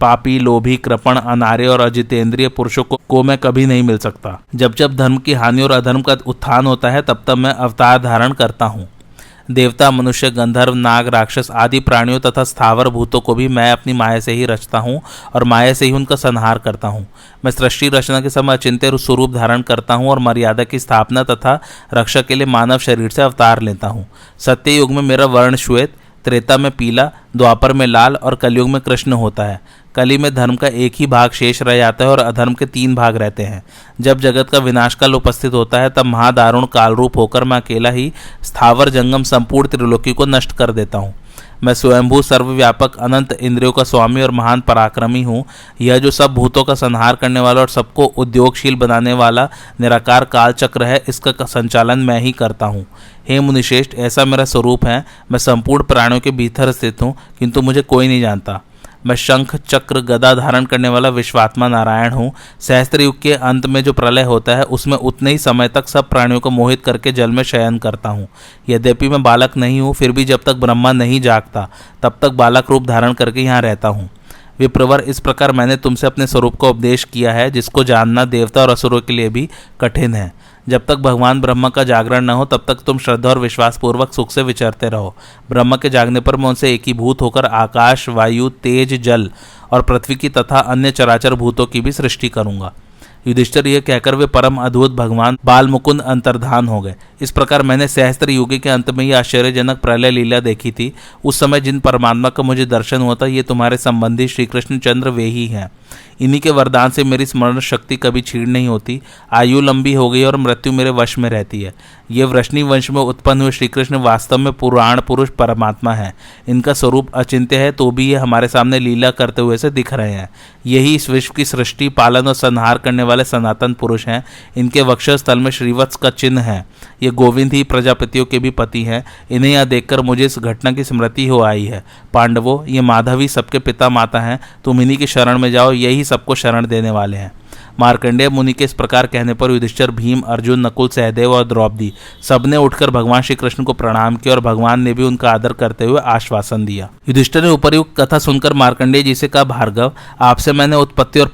पापी, लोभी, कृपण, अनार्य और अजितेंद्रिय पुरुषों को मैं कभी नहीं मिल सकता। जब जब धर्म की हानि और अधर्म का उत्थान होता है तब तब मैं अवतार धारण करता हूँ। देवता, मनुष्य, गंधर्व, नाग, राक्षस आदि प्राणियों तथा स्थावर भूतों को भी मैं अपनी माया से ही रचता हूँ और माया से ही उनका संहार करता हूँ। मैं सृष्टि रचना के समय अचिंत्य स्वरूप धारण करता हूँ और मर्यादा की स्थापना तथा रक्षा के लिए मानव शरीर से अवतार लेता हूँ। सत्य युग में मेरा वर्ण श्वेत, त्रेता में पीला, द्वापर में लाल और कलयुग में कृष्ण होता है। कली में धर्म का एक ही भाग शेष रह जाता है और अधर्म के 3 भाग रहते हैं। जब जगत का विनाश काल उपस्थित होता है तब महादारुण काल रूप होकर मैं अकेला ही स्थावर जंगम संपूर्ण त्रिलोकी को नष्ट कर देता हूँ। मैं स्वयंभू सर्वव्यापक अनंत इंद्रियों का स्वामी और महान पराक्रमी हूँ। यह जो सब भूतों का संहार करने वाला और सबको उद्योगशील बनाने वाला निराकार काल चक्र है, इसका संचालन मैं ही करता हूँ। हे मुनिश्रेष्ठ, ऐसा मेरा स्वरूप है। मैं संपूर्ण प्राणियों के भीतर स्थित हूँ, किंतु मुझे कोई नहीं जानता। मैं शंख चक्र गदा धारण करने वाला विश्वात्मा नारायण हूँ। सहस्त्र युग के अंत में जो प्रलय होता है, उसमें उतने ही समय तक सब प्राणियों को मोहित करके जल में शयन करता हूँ। यद्यपि मैं बालक नहीं हूँ, फिर भी जब तक ब्रह्मा नहीं जागता तब तक बालक रूप धारण करके यहाँ रहता हूँ। विप्रवर, इस प्रकार मैंने तुमसे अपने स्वरूप का उपदेश किया है, जिसको जानना देवता और असुरों के लिए भी कठिन है। जब तक भगवान ब्रह्मा का जागरण न हो तब तक तुम श्रद्धा और विश्वास पूर्वक सुख से विचरते रहो। ब्रह्मा के जागने पर मैं उनसे एकीभूत होकर आकाश, वायु, तेज, जल और पृथ्वी की तथा अन्य चराचर भूतों की भी सृष्टि करूंगा। युधिष्ठिर, यह कहकर वे परम अद्भुत भगवान बाल मुकुंद अंतर्धान हो गए। इस प्रकार मैंने सहस्त्र युग के अंत में यह आश्चर्यजनक प्रलय लीला देखी थी। उस समय जिन परमात्मा का मुझे दर्शन हुआ था, ये तुम्हारे संबंधी श्री कृष्ण चंद्र वे ही हैं। इन्हीं के वरदान से मेरी स्मरण शक्ति कभी छीड़ नहीं होती। आयु लंबी हो गई और मृत्यु मेरे वश में रहती है। ये वृष्णि वंश में उत्पन्न हुए श्री कृष्ण वास्तव में पुराण पुरुष परमात्मा है। इनका स्वरूप अचिंत्य है, तो भी ये हमारे सामने लीला करते हुए से दिख रहे हैं। यही इस विश्व की सृष्टि, पालन और संहार करने वाले सनातन पुरुष हैं। इनके वक्षस्थल में श्रीवत्स का चिन्ह है। ये गोविंद ही प्रजापतियों के भी पति हैं। इन्हें यह देखकर मुझे इस घटना की स्मृति हो आई है। पांडवों, ये माधवी सबके पिता माता हैं। तुम इन्हीं की शरण में जाओ, यही सबको शरण देने वाले हैं। मार्कंडेय मुनि के इस प्रकार कहने पर युधिष्ठिर, भीम, अर्जुन, नकुल, सहदेव और द्रौपदी सबने उठकर भगवान श्री कृष्ण को प्रणाम किया और भगवान ने भी उनका आदर करते हुए आश्वासन दिया। युधिष्ठिर ने उपर्युक्त कथा सुनकर मार्कंडेय जी से कहा, भार्गव, आपसे मैंने उत्पत्ति और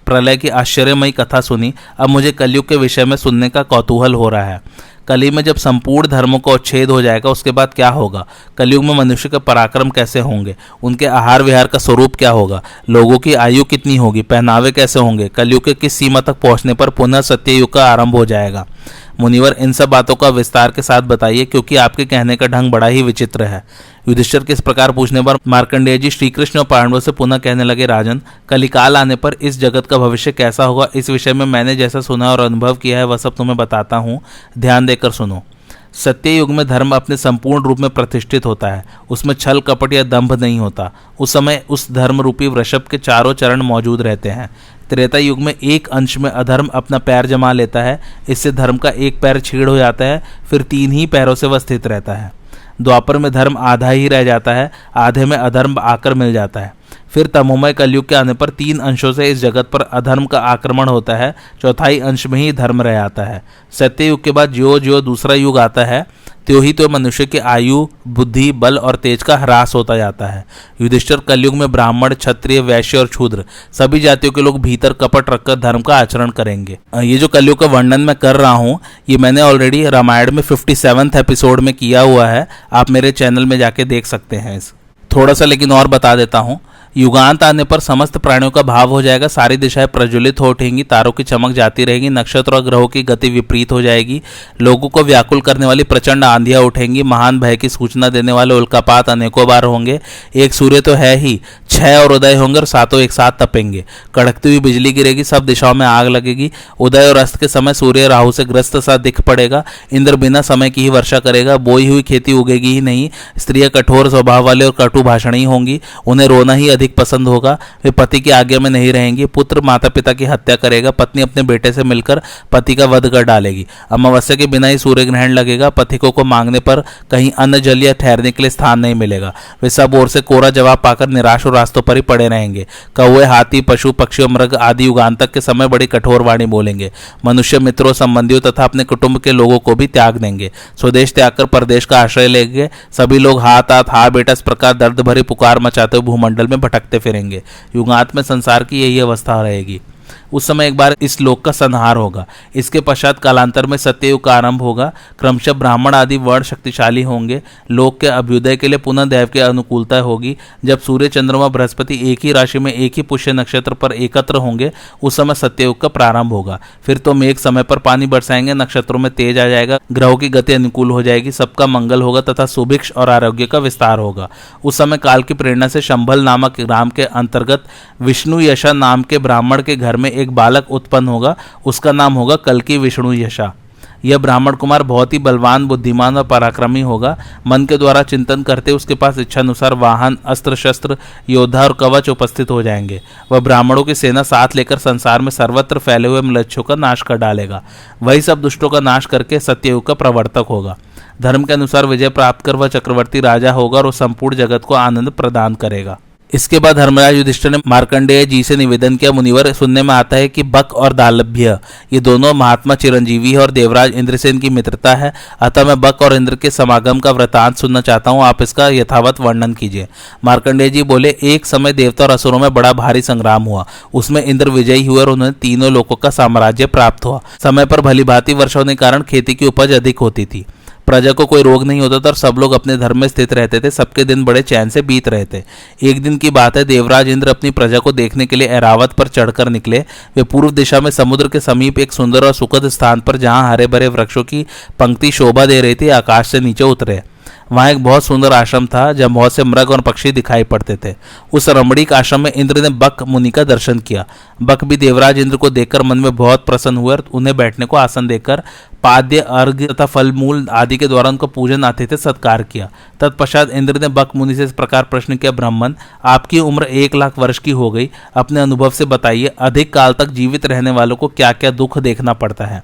प्रलय की आश्चर्यमयी कथा सुनी। अब मुझे कलयुग के विषय में सुनने का कौतूहल हो रहा है। कली में जब संपूर्ण धर्मों का उच्छेद हो जाएगा, उसके बाद क्या होगा? कलयुग में मनुष्य के पराक्रम कैसे होंगे? उनके आहार विहार का स्वरूप क्या होगा? लोगों की आयु कितनी होगी? पहनावे कैसे होंगे? कलयुग के किस सीमा तक पहुंचने पर पुनः सत्ययुग का आरंभ हो जाएगा? मुनिवर, इन सब बातों का विस्तार के साथ बताइए, क्योंकि आपके कहने का ढंग बड़ा ही विचित्र है। युधिष्ठिर के इस प्रकार पूछने पर मार्कंडेय जी श्री कृष्ण और पांडवों से पुनः कहने लगे, राजन, कलिकाल आने पर इस जगत का भविष्य कैसा होगा, इस विषय में मैंने जैसा सुना और अनुभव किया है वह सब तुम्हें बताता हूँ। ध्यान देकर सुनो। सत्ययुग में धर्म अपने संपूर्ण रूप में प्रतिष्ठित होता है। उसमें छल कपट या दंभ नहीं होता। उस समय उस धर्म रूपी वृषभ के चारों चरण मौजूद रहते हैं। त्रेता युग में एक अंश में अधर्म अपना पैर जमा लेता है। इससे धर्म का एक पैर छीड़ हो जाता है, फिर 3 ही पैरों से वह स्थित रहता है। द्वापर में धर्म आधा ही रह जाता है, आधे में अधर्म आकर मिल जाता है। फिर तमोमय कलयुग के आने पर 3 अंशों से इस जगत पर अधर्म का आक्रमण होता है, चौथाई अंश में ही धर्म रह आता है। सत्ययुग के बाद ज्यो ज्यो दूसरा युग आता है, त्यों ही तो मनुष्य की आयु, बुद्धि, बल और तेज का ह्रास होता जाता है। युधिष्ठिर, कलयुग में ब्राह्मण, क्षत्रिय, वैश्य और शूद्र सभी जातियों के लोग भीतर कपट रखकर धर्म का आचरण करेंगे। ये जो कलयुग का वर्णन मैं कर रहा हूँ, ये मैंने ऑलरेडी रामायण में 57वें एपिसोड में किया हुआ है। आप मेरे चैनल में जाके देख सकते हैं। थोड़ा सा लेकिन और बता देता हूँ। युगांत आने पर समस्त प्राणियों का भाव हो जाएगा। सारी दिशाएं प्रज्वलित हो उठेंगी, तारों की चमक जाती रहेगी, नक्षत्र और ग्रहों की गति विपरीत हो जाएगी, लोगों को व्याकुल करने वाली प्रचंड आंधियां उठेंगी, महान भय की सूचना देने वाले उल्कापात अनेकों बार होंगे। एक सूर्य तो है ही, 6 और उदय होंगे और सातों एक साथ तपेंगे। कड़कती हुई बिजली गिरेगी, सब दिशाओं में आग लगेगी। उदय और अस्त के समय सूर्य राहु से ग्रस्त सा दिख पड़ेगा। इंद्र बिना समय की ही वर्षा करेगा। बोई हुई खेती उगेगी ही नहीं। स्त्रियां कठोर स्वभाव वाले और कटु भाषणी होंगी, उन्हें रोना ही अधिक पसंद होगा। वे पति की आज्ञा में नहीं रहेंगी। पुत्र माता पिता की हत्या करेगा। पत्नी अपने बेटे से मिलकर पति का वध कर डालेगी। अमावस्या के बिना ही सूर्य ग्रहण लगेगा। पथिकों को मांगने पर कहीं अन्न जल या ठहरने के लिए स्थान नहीं मिलेगा। वे सब ओर से कोरा जवाब पाकर निराश और रास्तों पर ही पड़े रहेंगे। कौवे, हाथी, पशु, पक्षी और मृग आदि युगांतक के समय बड़ी कठोर वाणी बोलेंगे। मनुष्य मित्रों, संबंधियों तथा अपने कुटुंब के लोगों को भी त्याग देंगे। स्वदेश त्याग कर परदेश का आश्रय लेंगे। सभी लोग हाथ हाथ हा बेटा इस प्रकार दर्द भरी पुकार मचाते हुए भूमंडल में भटकते फिरेंगे। युगांत में संसार की यही अवस्था रहेगी। उस समय एक बार इस लोक का संहार होगा। इसके पश्चात कालांतर में सत्ययुग का आरंभ होगा। क्रमशः ब्राह्मण आदि वर्ण शक्तिशाली होंगे। लोक के अभ्युदय के लिए पुनः दैव की अनुकूलता होगी। जब सूर्य, चंद्रमा, बृहस्पति एक ही राशि में एक ही पुष्य नक्षत्र पर एकत्र होंगे, उस समय सत्ययुग का प्रारंभ होगा। फिर तो मेघ समय पर पानी बरसाएंगे, नक्षत्रों में तेज आ जाएगा, ग्रहों की गति अनुकूल हो जाएगी, सबका मंगल होगा तथा सुभिक्ष और आरोग्य का विस्तार होगा। उस समय काल की प्रेरणा से शंभल नामक ग्राम के अंतर्गत विष्णु यशा नाम के ब्राह्मण के घर में एक बालक उत्पन्न होगा। उसका नाम होगा कल्कि विष्णु यशा। यह ब्राह्मण कुमार बहुत ही बलवान, बुद्धिमान और पराक्रमी होगा। मन के द्वारा चिंतन करते उसके पास इच्छानुसार वाहन, अस्त्र शस्त्र, योद्धा और कवच उपस्थित हो जाएंगे। वह ब्राह्मणों की सेना साथ लेकर संसार में सर्वत्र फैले हुए म्लेच्छों का नाश कर डालेगा। वही सब दुष्टों का नाश करके सत्ययुग का प्रवर्तक होगा। धर्म के अनुसार विजय प्राप्त कर वह चक्रवर्ती राजा होगा और वह संपूर्ण जगत को आनंद प्रदान करेगा। इसके बाद धर्मराज युधिष्ठिर ने मार्कंडेय जी से निवेदन किया, मुनिवर, सुनने में आता है कि बक और दालभ्य ये दोनों महात्मा चिरंजीवी है और देवराज इंद्रसेन की मित्रता है। अतः मैं बक और इंद्र के समागम का वृतांत सुनना चाहता हूँ, आप इसका यथावत वर्णन कीजिए। मार्कंडेय जी बोले, एक समय देवता और असुरों में बड़ा भारी संग्राम हुआ। उसमें इंद्र विजयी हुए और उन्हें तीनों लोकों का साम्राज्य प्राप्त हुआ। समय पर भली भांति वर्षा होने के कारण खेती की उपज अधिक होती थी, प्रजा को कोई रोग नहीं होता था और सब लोग अपने धर्म में स्थित रहते थे। सबके दिन बड़े चैन से बीत रहे थे। एक दिन की बात है, देवराज इंद्र अपनी प्रजा को देखने के लिए ऐरावत पर चढ़कर निकले। वे पूर्व दिशा में समुद्र के समीप एक सुंदर और सुखद स्थान पर, जहां हरे भरे वृक्षों की पंक्ति शोभा दे रही थी, आकाश से नीचे उतरे। वहां एक बहुत सुंदर आश्रम था, जहां बहुत से मृग और पक्षी दिखाई पड़ते थे। उस रमणीक आश्रम में इंद्र ने बक मुनि का दर्शन किया। बक भी देवराज इंद्र को देखकर मन में बहुत प्रसन्न हुए और उन्हें बैठने को आसन देकर पाद्य, अर्घ्य तथा फल मूल आदि के द्वारा उनका पूजन आतिथ्य सत्कार किया। तत्पश्चात इंद्र ने बक मुनि से इस प्रकार प्रश्न किया, ब्राह्मण, आपकी उम्र 1,00,000 वर्ष की हो गई। अपने अनुभव से बताइए, अधिक काल तक जीवित रहने वालों को क्या क्या दुख देखना पड़ता है।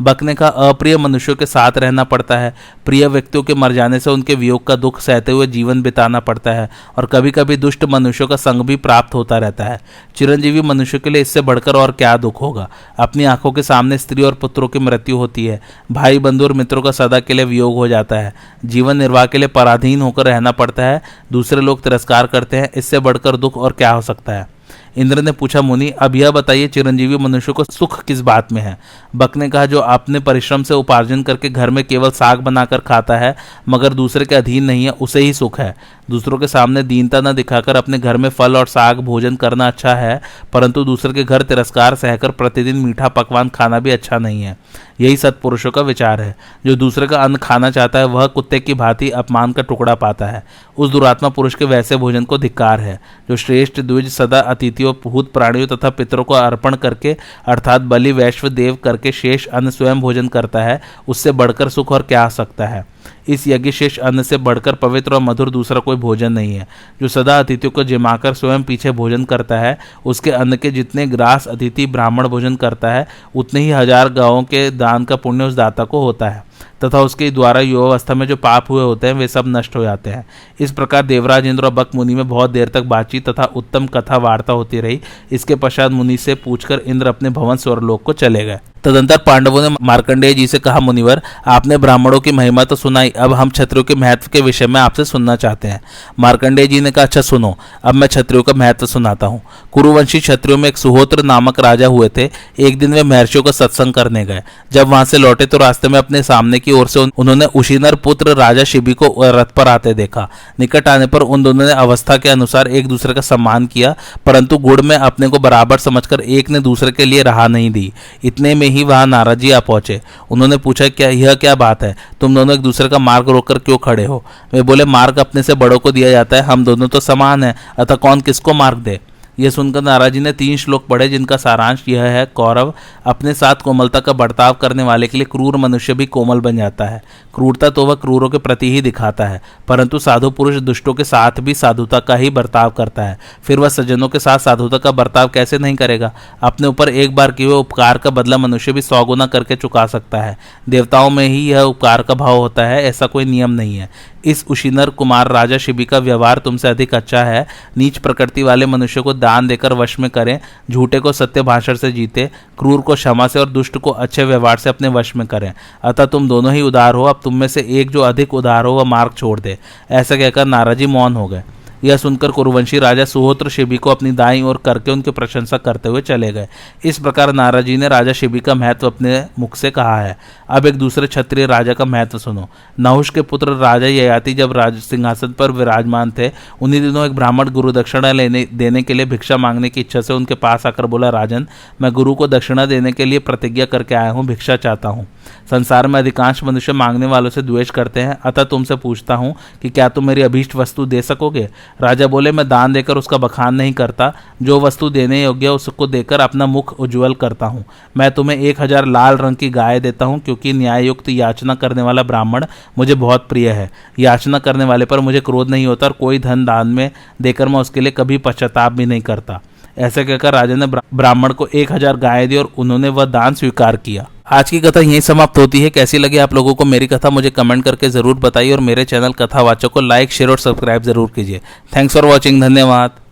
बक ने कहा, अप्रिय मनुष्यों के साथ रहना पड़ता है, प्रिय व्यक्तियों के मर जाने से उनके वियोग का दुख सहते हुए जीवन बिताना पड़ता है, और कभी कभी दुष्ट मनुष्यों का संग भी प्राप्त होता रहता है। चिरंजीवी मनुष्यों के लिए इससे बढ़कर और क्या दुख होगा। अपनी आंखों के सामने स्त्री और पुत्रों की मृत्यु होती है, भाई बंधु और मित्रों का सदा के लिए वियोग हो जाता है, जीवन निर्वाह के लिए पराधीन होकर रहना पड़ता है, दूसरे लोग तिरस्कार करते हैं। इससे बढ़कर दुख और क्या हो सकता है। इंद्र ने पूछा, मुनि, अब यह बताइए, चिरंजीवी मनुष्य को सुख किस बात में है। बक ने कहा, जो अपने परिश्रम से उपार्जन करके घर में केवल साग बनाकर खाता है मगर दूसरे के अधीन नहीं है, उसे ही सुख है। दूसरों के सामने दीनता न दिखाकर अपने घर में फल और साग भोजन करना अच्छा है, परंतु दूसरे के घर तिरस्कार सहकर प्रतिदिन मीठा पकवान खाना भी अच्छा नहीं है। यही सत्पुरुषों का विचार है। जो दूसरे का अन्न खाना चाहता है वह कुत्ते की भांति अपमान का टुकड़ा पाता है। उस दुरात्मा पुरुष के वैसे भोजन को धिक्कार है। जो श्रेष्ठ द्विज सदा अतिथियों, भूत प्राणियों तथा पितरों को अर्पण करके अर्थात बलि वैश्व देव करके शेष अन्न स्वयं भोजन करता है, उससे बढ़कर सुख और क्या आ सकता है। इस यज्ञ शेष अन्न से बढ़कर पवित्र और मधुर दूसरा कोई भोजन नहीं है। जो सदा अतिथियों को जिमाकर स्वयं पीछे भोजन करता है, उसके अन्न के जितने ग्रास अतिथि ब्राह्मण भोजन करता है, उतने ही 1000 गांवों के दान का पुण्य उस दाता को होता है, तथा उसके द्वारा युवावस्था में जो पाप हुए होते हैं वे सब नष्ट हो जाते हैं। इस प्रकार देवराज इंद्र और बक मुनि में बहुत देर तक बातचीत तथा उत्तम कथा वार्ता होती रही। इसके पश्चात मुनि से पूछकर इंद्र अपने भवन स्वर्लोक को चले गए। तदंतर पांडवों ने मार्कंडेय जी से कहा, मुनिवर, आपने ब्राह्मणों की महिमा तो सुनाई, अब हम क्षत्रियों के महत्व के विषय में आपसे सुनना चाहते हैं। मार्कंडेय जी ने कहा, अच्छा सुनो, अब मैं क्षत्रियों का महत्व सुनाता हूँ। कुरुवंशी क्षत्रियों में एक सुहोत्र नामक राजा हुए थे। एक दिन वे महर्षियों का सत्संग करने गए। जब वहां से लौटे तो रास्ते में अपने सामने की ओर से उन्होंने उशीनर पुत्र राजा शिबी को रथ पर आते देखा। निकट आने पर उन दोनों ने अवस्था के अनुसार एक दूसरे का सम्मान किया, परंतु गुण में अपने को बराबर समझकर एक ने दूसरे के लिए राह नहीं दी। इतने में ही वहां नारद जी आ पहुंचे। उन्होंने पूछा, क्या बात है, तुम दोनों एक दूसरे का मार्ग रोककर क्यों खड़े हो। वे बोले, मार्ग अपने से बड़ों को दिया जाता है, हम दोनों तो समान हैं, अतः कौन किसको मार्ग दे। यह सुनकर नारद जी ने 3 श्लोक पढ़े, जिनका सारांश यह है, कौरव, अपने साथ कोमलता का बर्ताव करने वाले के लिए क्रूर मनुष्य भी कोमल बन जाता है। क्रूरता तो वह क्रूरों के प्रति ही दिखाता है, परंतु साधु पुरुष दुष्टों के साथ भी साधुता का ही बर्ताव करता है। फिर वह सज्जनों के साथ साधुता का बर्ताव कैसे नहीं करेगा। अपने ऊपर एक बार किए हुए उपकार का बदला मनुष्य भी 100 गुना करके चुका सकता है। देवताओं में ही यह उपकार का भाव होता है, ऐसा कोई नियम नहीं है। इस उशीनर कुमार राजा शिबी का व्यवहार तुमसे अधिक अच्छा है। नीच प्रकृति वाले मनुष्य को दान देकर वश में करें, झूठे को सत्य भाषण से जीते, क्रूर को क्षमा से और दुष्ट को अच्छे व्यवहार से अपने वश में करें। अतः तुम दोनों ही उदार हो। अब तुम में से एक जो अधिक उदार हो वह मार्ग छोड़ दे। ऐसा कहकर नारद जी मौन हो गए। यह सुनकर कुरुवंशी राजा सुहोत्र शिबी को अपनी दाईं ओर करके उनकी प्रशंसा करते हुए चले गए। इस प्रकार नारद जी ने राजा शिबी का महत्व अपने मुख से कहा है। अब एक दूसरे क्षत्रिय राजा का महत्व सुनो। नहुष के पुत्र राजा ययाति जब राज सिंहासन पर विराजमान थे, उन्हीं दिनों एक ब्राह्मण गुरु दक्षिणा देने के लिए भिक्षा मांगने की इच्छा से उनके पास आकर बोला, राजन, मैं गुरु को दक्षिणा देने के लिए प्रतिज्ञा करके आया हूँ, भिक्षा चाहता हूँ। संसार में अधिकांश मनुष्य मांगने वालों से द्वेष करते हैं, अतः तुमसे पूछता हूँ कि क्या तुम मेरी अभीष्ट वस्तु दे सकोगे? राजा बोले, मैं दान देकर उसका बखान नहीं करता, जो वस्तु देने योग्य है उसको देकर अपना मुख उज्ज्वल करता हूँ। मैं तुम्हें 1000 लाल रंग की गाय देता हूँ, क्योंकि न्याययुक्त याचना करने वाला ब्राह्मण मुझे बहुत प्रिय है। याचना करने वाले पर मुझे क्रोध नहीं होता और कोई धन दान में देकर मैं उसके लिए कभी पश्चाताप भी नहीं करता। ऐसे कहकर राजा ने ब्राह्मण को 1000 गाय दी और उन्होंने वह दान स्वीकार किया। आज की कथा यहीं समाप्त होती है। कैसी लगी आप लोगों को मेरी कथा मुझे कमेंट करके जरूर बताइए और मेरे चैनल कथावाचक को लाइक, शेयर और सब्सक्राइब जरूर कीजिए। Thanks for watching. धन्यवाद।